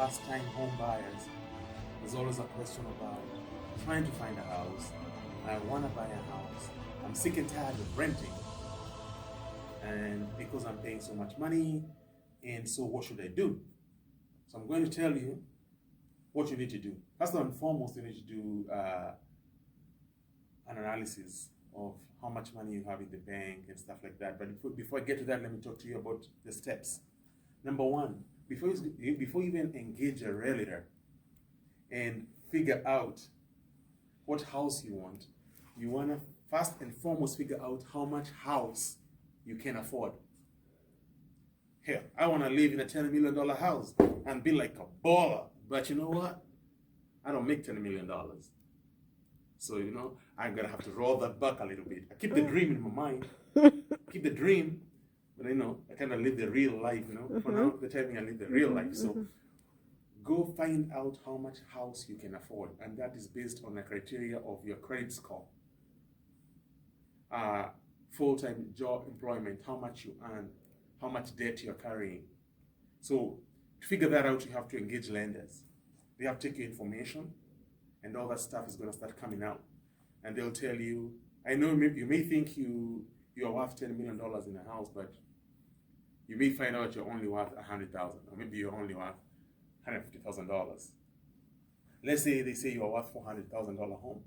first-time home buyers, there's always a question about trying to find a house. I want to buy a house. I'm sick and tired of renting. And because I'm paying so much money, and so what should I do? So I'm going to tell you what you need to do. First and foremost, you need to do an analysis of how much money you have in the bank and stuff like that. But before I get to that, let me talk to you about the steps. Number one, before you even engage a realtor and figure out what house you want to first and foremost figure out how much house you can afford. Hell, I want to live in a $10 million house and be like a baller. But you know what? I don't make $10 million. So, I'm going to have to roll that back a little bit. I keep the dream in my mind. Keep the dream. But, I kind of live the real life, For now, the time I live the real life. So, go find out how much house you can afford. And that is based on the criteria of your credit score. Full-time job employment, how much you earn, how much debt you're carrying. So to figure that out, you have to engage lenders. They have to take your information, and all that stuff is going to start coming out. And they'll tell you, I know you may think you are worth $10 million in a house, but you may find out you're only worth $100,000, or maybe you're only worth $150,000. Let's say they say you are worth $400,000 home.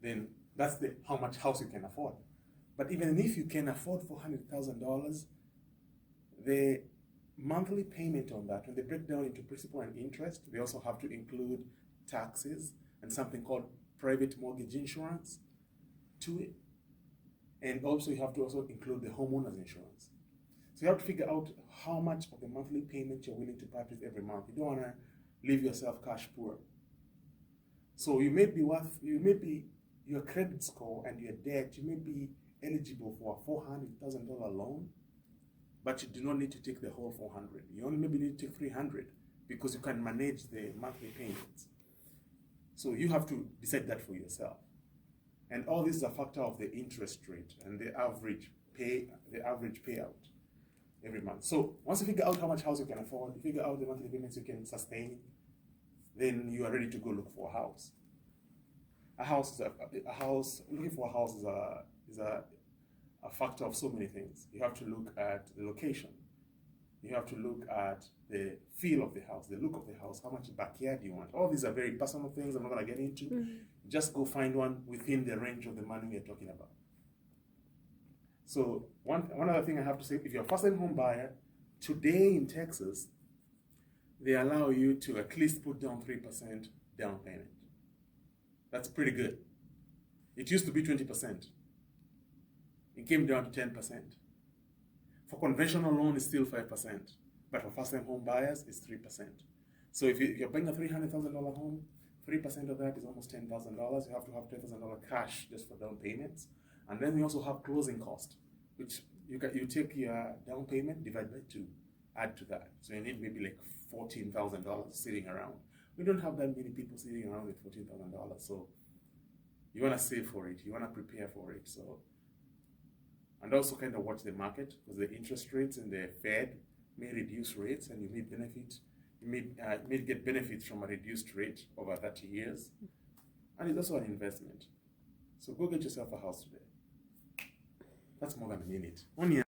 Then that's how much house you can afford. But even if you can afford $400,000, the monthly payment on that, when they break down into principal and interest, they also have to include taxes and something called private mortgage insurance to it. And also you have to also include the homeowner's insurance. So you have to figure out how much of the monthly payment you're willing to part with every month. You don't want to leave yourself cash poor. So you may be your credit score and your debt, you may be eligible for a $400,000 loan, but you do not need to take the whole 400. You only maybe need to take 300 because you can manage the monthly payments. So you have to decide that for yourself. And all this is a factor of the interest rate and the average payout every month. So once you figure out how much house you can afford, you figure out the monthly payments you can sustain, then you are ready to go look for a house. Looking for a house is a factor of so many things. You have to look at the location. You have to look at the feel of the house, the look of the house, how much backyard you want. All these are very personal things I'm not going to get into. Just go find one within the range of the money we're talking about. So one other thing I have to say, if you're a first-time home buyer, today in Texas, they allow you to at least put down 3% down payment. That's pretty good. It used to be 20%. It came down to 10%. For conventional loan, it's still 5%. But for first-time home buyers, it's 3%. So if you're buying a $300,000 home, 3% of that is almost $10,000. You have to have $10,000 cash just for down payments. And then you also have closing cost, which you take your down payment, divide by 2, add to that. So you need maybe like $14,000 sitting around. We don't have that many people sitting around with $14,000. So you want to save for it. You want to prepare for it. So, and also kind of watch the market, because the interest rates and the Fed may reduce rates, and you may get benefits from a reduced rate over 30 years. And it's also an investment. So go get yourself a house today. That's more than a minute. Only